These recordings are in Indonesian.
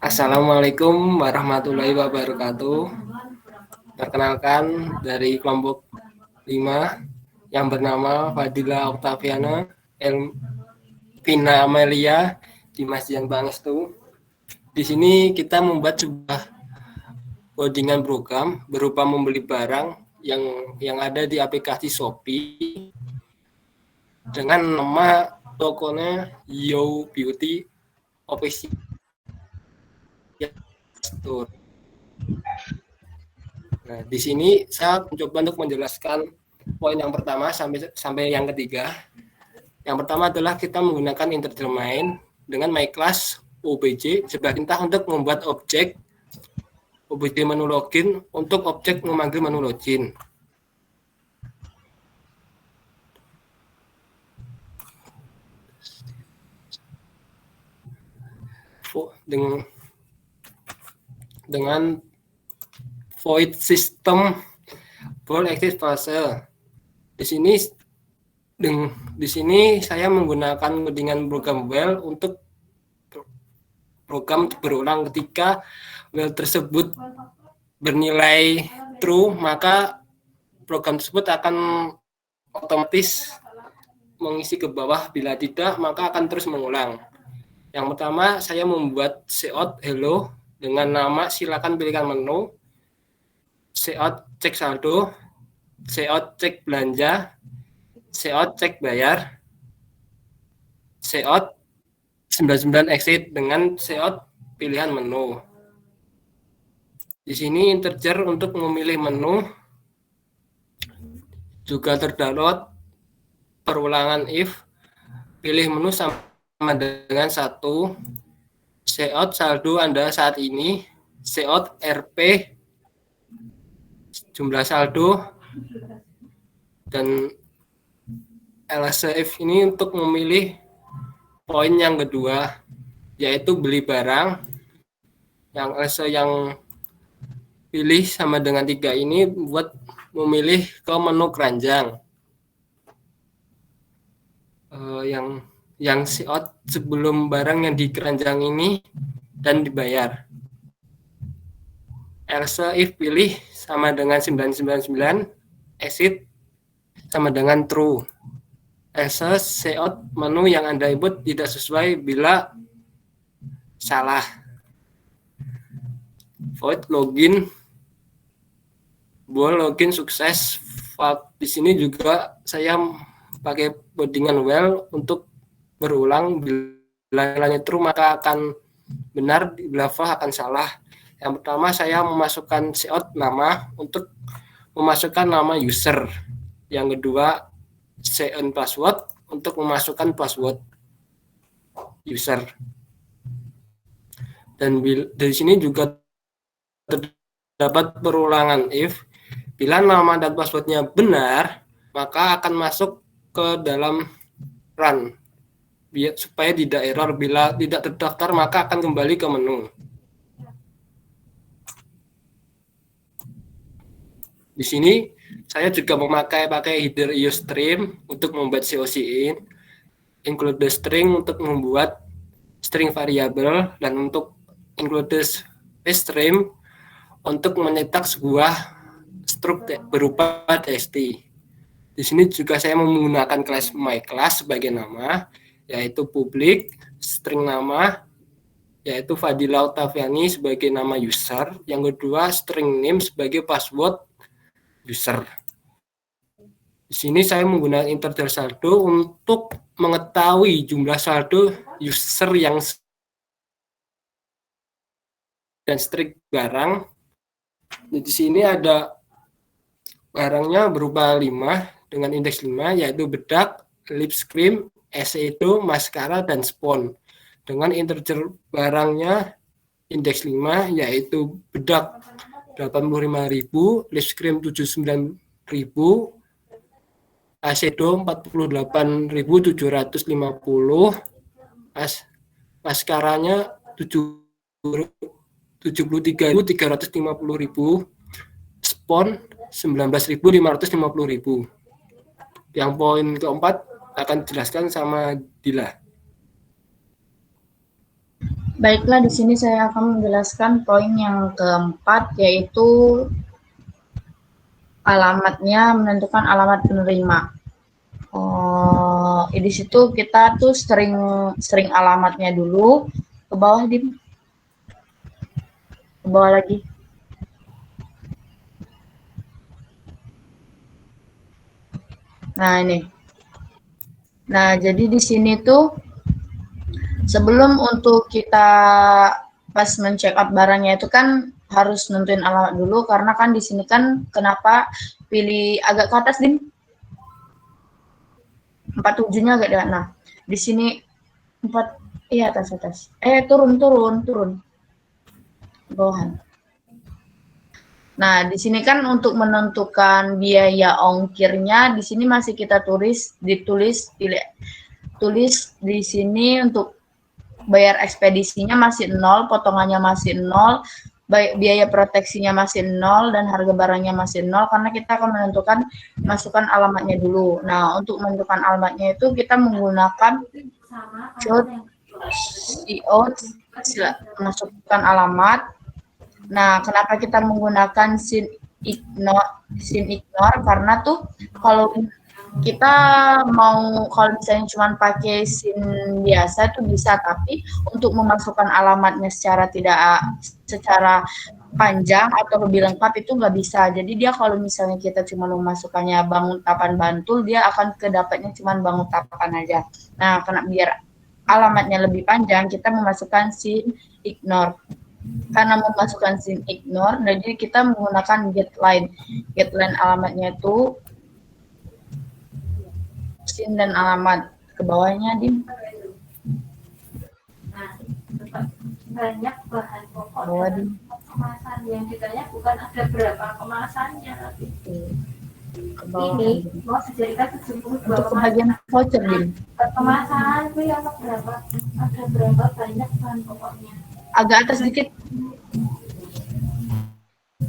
Assalamualaikum warahmatullahi wabarakatuh. Perkenalkan dari kelompok 5 yang bernama Fadila Oktaviana, Elvina Amelia, Dimas Jan Pangestu. Di sini kita membuat sebuah codingan program berupa membeli barang yang ada di aplikasi Shopee dengan nama tokonya Yo Beauty Official Store. Nah, di sini saya mencoba untuk menjelaskan poin yang pertama sampai yang ketiga. Yang pertama adalah kita menggunakan integer main dengan myClass OBJ sebagai perintah untuk membuat objek menu login untuk objek memanggil menu login. Dengan void system ball exit fase. Di sini saya menggunakan codingan program while untuk program berulang. Ketika while tersebut bernilai true, maka program tersebut akan otomatis mengisi ke bawah. Bila tidak, maka akan terus mengulang. Yang pertama, saya membuat cout hello dengan nama silakan pilihkan menu, cout cek saldo, cout cek belanja, cout cek bayar, cout 99 exit dengan cout pilihan menu. Di sini integer untuk memilih menu juga terdapat perulangan if pilih menu sama dengan 1, cout saldo Anda saat ini, cout RP jumlah saldo, dan else if ini untuk memilih poin yang kedua, yaitu beli barang. Yang else yang pilih sama dengan 3 ini buat memilih ke menu keranjang. Yang cout sebelum barang yang di keranjang ini dan dibayar. Else if pilih sama dengan 999, exit sama dengan true. Else cout menu yang Anda input tidak sesuai bila salah. Void login, ball login sukses. Di sini juga saya pakai codingan while untuk berulang. Bila nilainya true maka akan benar, bila false akan salah. Yang pertama saya memasukkan cout nama untuk memasukkan nama user. Yang kedua cn password untuk memasukkan password user. Dan dari sini juga terdapat perulangan if bila nama dan passwordnya benar maka akan masuk ke dalam run supaya tidak error. Bila tidak terdaftar maka akan kembali ke menu. Di sini saya juga memakai header iostream untuk membuat COCin, include the string untuk membuat string variabel, dan untuk include the string untuk mencetak sebuah struct berupa txt. Di sini juga saya menggunakan kelas myClass sebagai nama, yaitu public, string nama, yaitu Fadila Oktaviani sebagai nama user. Yang kedua string name sebagai password user. Di sini saya menggunakan integer saldo untuk mengetahui jumlah saldo user yang dan string barang. Di sini ada barangnya berupa 5 dengan indeks 5, yaitu bedak, lip cream, eyeshadow, maskara, dan spons. Dengan integer barangnya indeks 5, yaitu bedak 85.000, lip cream 79.000, eyeshadow 48.750, maskaranya 73.350.000, spons 19.550.000. Yang poin keempat akan dijelaskan sama Dila. Baiklah, di sini saya akan menjelaskan poin yang keempat, yaitu alamatnya, menentukan alamat penerima. Di situ kita tuh sering sering alamatnya dulu ke bawah, ke bawah lagi. Nah, ini. Nah, jadi di sini tuh sebelum untuk kita pas men-check up barangnya itu kan harus nentuin alamat dulu, karena kan di sini kan kenapa pilih agak ke atas, Dim? 47-nya agak di. Nah, di sini 4, iya, atas atas. Turun turun turun. Bawahan. Nah, di sini kan untuk menentukan biaya ongkirnya, di sini masih kita tulis di sini untuk bayar ekspedisinya masih nol, potongannya masih nol, biaya proteksinya masih nol, dan harga barangnya masih nol, karena kita akan menentukan masukkan alamatnya dulu. Nah, untuk menentukan alamatnya itu kita menggunakan code CO, masukkan alamat. Nah, kenapa kita menggunakan sin ignore karena tuh kalau kita kalau misalnya cuma pakai SIM biasa itu bisa, tapi untuk memasukkan alamatnya secara panjang atau lebih lengkap itu nggak bisa. Jadi dia kalau misalnya kita cuma memasukkannya Bangun Tapan Bantul, dia akan kedapatnya cuma Bangun Tapan aja. Nah, karena biar alamatnya lebih panjang, kita memasukkan SIM ignore. Karena memasukkan SIM ignore, jadi kita menggunakan getline. Getline alamatnya itu SIM dan alamat. Ke bawahnya, Dim. Nah, banyak bahan pokok Bawah, dalam Dim. kemasan yang ditanya bukan ada berapa kemasannya, tapi Ke bawah ini lagi. mau dijadikan 72 Untuk kemasan. kebagian voucher, Nah, Dim. kemasan itu yang berapa? Ada berapa banyak bahan pokoknya? Agak atas sedikit.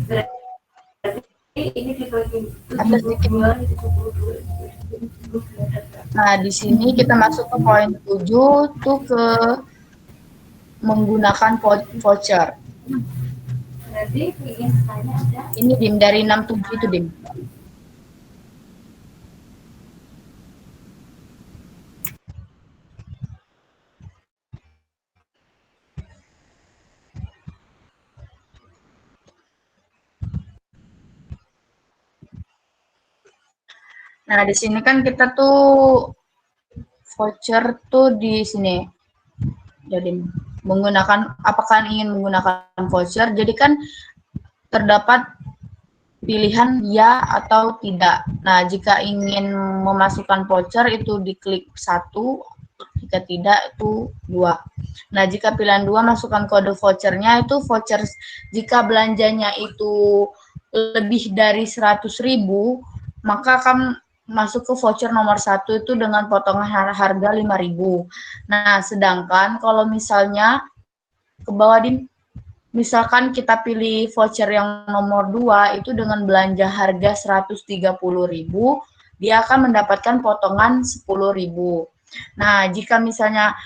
Berarti ini dibagi Atas sedikit. 72, ini 72. Nah, di sini kita masuk ke poin 7 tuh ke menggunakan voucher. Berarti ingin tanya ada. Ini, Dim, dari 67 itu, Dim. Nah, di sini kan kita tuh voucher tuh di sini. Jadi menggunakan, apakah ingin menggunakan voucher? Jadi kan terdapat pilihan ya atau tidak. Nah, jika ingin memasukkan voucher itu diklik 1, jika tidak itu 2. Nah, jika pilihan 2 masukkan kode vouchernya, itu voucher jika belanjanya itu lebih dari 100.000, maka akan masuk ke voucher nomor 1 itu dengan potongan harga 5.000. Nah, sedangkan kalau misalnya ke bawah, di misalkan kita pilih voucher yang nomor 2 itu dengan belanja harga 130.000, dia akan mendapatkan potongan 10.000. Nah, jika misalnya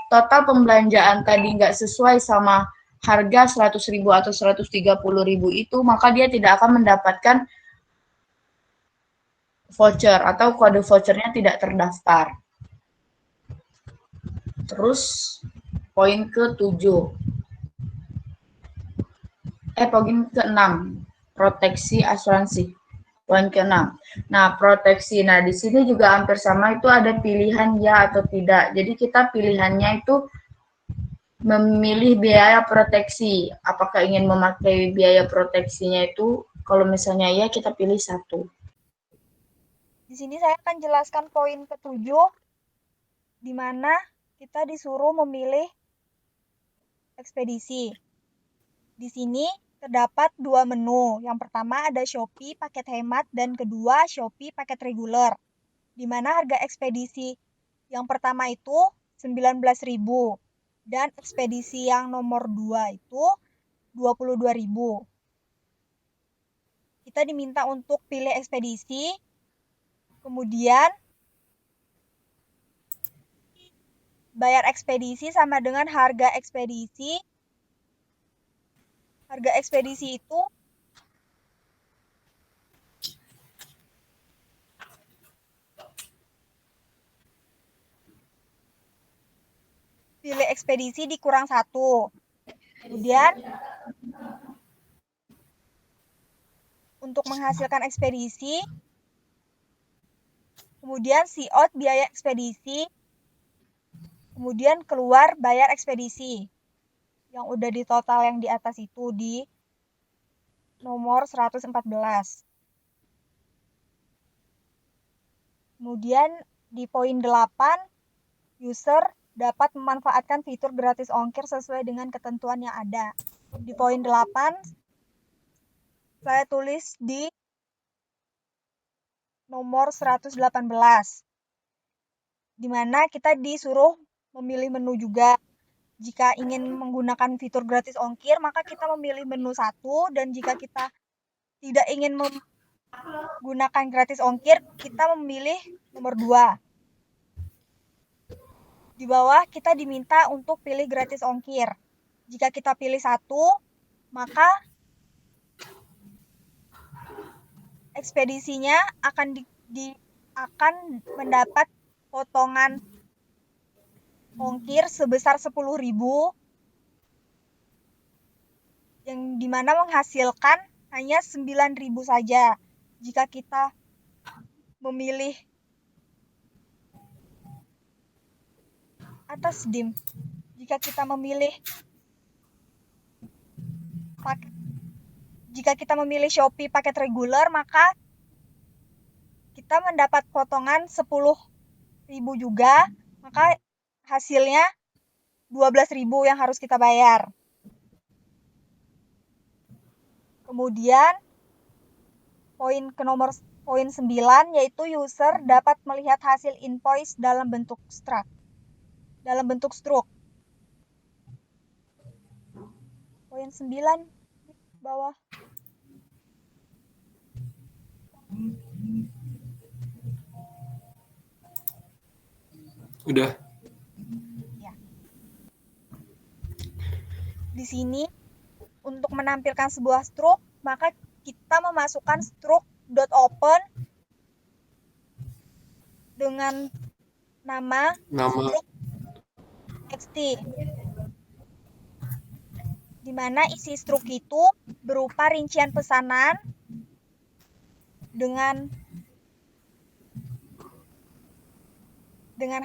total pembelanjaan tadi nggak sesuai sama harga 100.000 atau 130.000 itu, maka dia tidak akan mendapatkan voucher atau kode vouchernya tidak terdaftar. Terus poin ke-7. Poin ke-6, proteksi asuransi. Poin ke-6. Nah, proteksi. Nah, di sini juga hampir sama, itu ada pilihan ya atau tidak. Jadi kita pilihannya itu memilih biaya proteksi. Apakah ingin memakai biaya proteksinya itu, kalau misalnya ya kita pilih 1. Di sini saya akan jelaskan poin ke-7, di mana kita disuruh memilih ekspedisi. Di sini terdapat dua menu. Yang pertama ada Shopee paket hemat dan kedua Shopee paket reguler. Di mana harga ekspedisi yang pertama itu 19.000 dan ekspedisi yang nomor 2 itu 22.000. Kita diminta untuk pilih ekspedisi, kemudian bayar ekspedisi sama dengan harga ekspedisi. Harga ekspedisi itu pilih ekspedisi dikurang 1. Kemudian untuk menghasilkan ekspedisi, kemudian out biaya ekspedisi, kemudian keluar bayar ekspedisi. Yang udah di total yang di atas itu di nomor 114. Kemudian di poin 8, user dapat memanfaatkan fitur gratis ongkir sesuai dengan ketentuan yang ada. Di poin 8, saya tulis di nomor 118, di mana kita disuruh memilih menu juga. Jika ingin menggunakan fitur gratis ongkir, maka kita memilih menu 1, dan jika kita tidak ingin menggunakan gratis ongkir, kita memilih nomor 2. Di bawah kita diminta untuk pilih gratis ongkir. Jika kita pilih 1, maka ekspedisinya akan mendapat potongan ongkir sebesar 10.000, yang dimana menghasilkan hanya 9.000 saja. Jika kita memilih jika kita memilih Shopee paket reguler, maka kita mendapat potongan 10.000 juga, maka hasilnya 12.000 yang harus kita bayar. Kemudian poin 9, yaitu user dapat melihat hasil invoice dalam bentuk struk. Poin 9 bawah. Udah. Ya. Di sini untuk menampilkan sebuah struk, maka kita memasukkan struk.open dengan nama struk txt, di mana isi struk itu berupa rincian pesanan dengan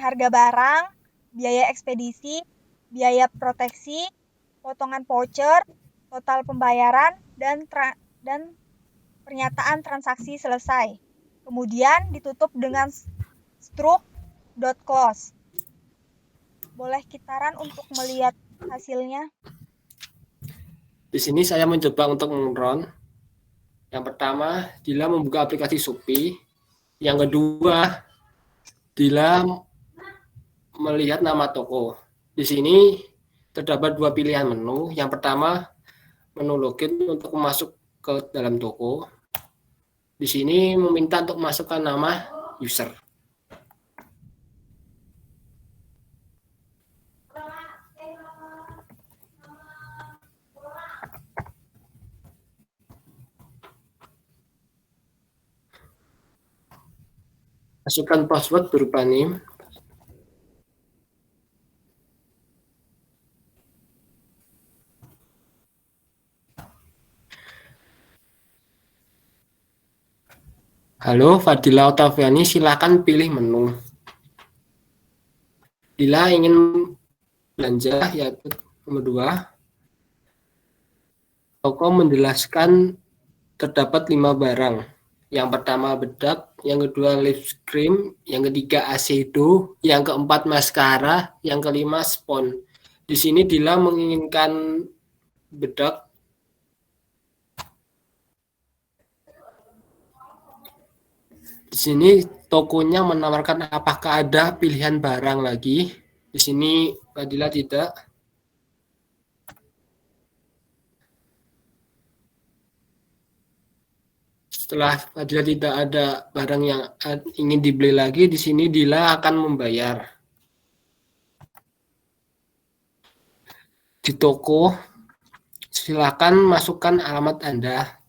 harga barang, biaya ekspedisi, biaya proteksi, potongan voucher, total pembayaran, dan pernyataan transaksi selesai. Kemudian ditutup dengan struk.close. Boleh Kitaran untuk melihat hasilnya? Di sini saya mencoba untuk mengrun. Yang pertama, Dila membuka aplikasi Shopee. Yang kedua, Dila melihat nama toko. Di sini terdapat 2 pilihan menu. Yang pertama, menu login untuk masuk ke dalam toko. Di sini meminta untuk masukkan nama user. Masukkan password berupa NIM. Halo, Fadila Otaviani, silakan pilih menu. Dila ingin belanja, yaitu nomor 2. Toko menjelaskan terdapat 5 barang. Yang pertama bedak, yang kedua lip cream, yang ketiga eyeshadow, yang keempat maskara, yang kelima spons. Di sini Dila menginginkan bedak. Di sini tokonya menawarkan apakah ada pilihan barang lagi. Di sini Fadila tidak. Setelah Fadila tidak ada barang yang ingin dibeli lagi, di sini Dila akan membayar. di toko, silakan masukkan alamat Anda.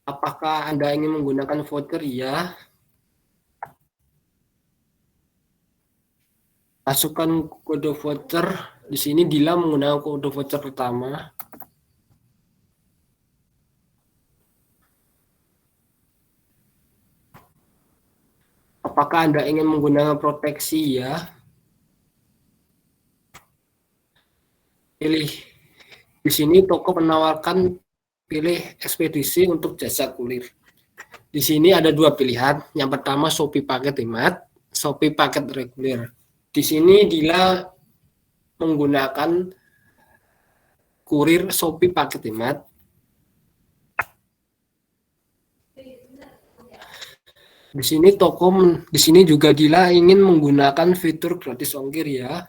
Apakah Anda ingin menggunakan voucher? Ya. Masukkan kode voucher. Di sini Dila menggunakan kode voucher pertama. Apakah Anda ingin menggunakan proteksi? Ya. Pilih. Di sini toko menawarkan pilih ekspedisi untuk jasa kurir. Di sini ada dua pilihan. Yang pertama Shopee paket hemat, Shopee paket reguler. Di sini Dila menggunakan kurir Shopee paket hemat. Di sini juga Dila ingin menggunakan fitur gratis ongkir ya.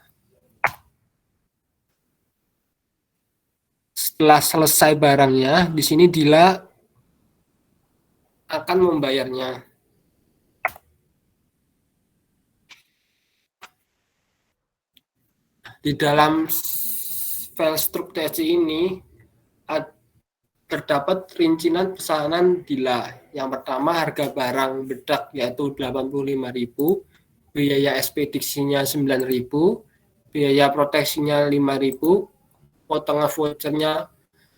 Setelah selesai barangnya, di sini Dila akan membayarnya. Di dalam file struktur ini terdapat rincian pesanan Dila. Yang pertama harga barang bedak yaitu 85.000, biaya ekspedisinya 9.000, biaya proteksinya 5.000, potongan vouchernya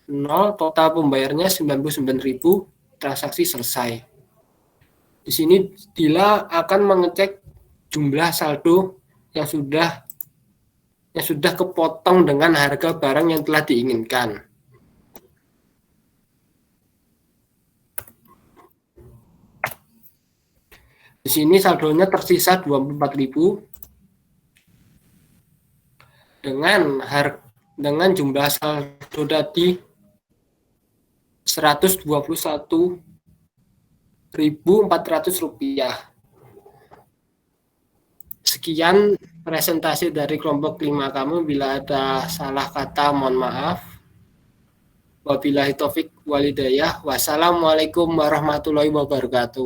0, total pembayarnya 99.000, transaksi selesai. Di sini Dila akan mengecek jumlah saldo yang sudah kepotong dengan harga barang yang telah diinginkan. Di sini saldonya tersisa 24.000 dengan jumlah saldo tadi 121.400 rupiah. Sekian presentasi dari kelompok 5 kamu. Bila ada salah kata mohon maaf. Wabillahi taufik walhidayah. Wassalamualaikum warahmatullahi wabarakatuh.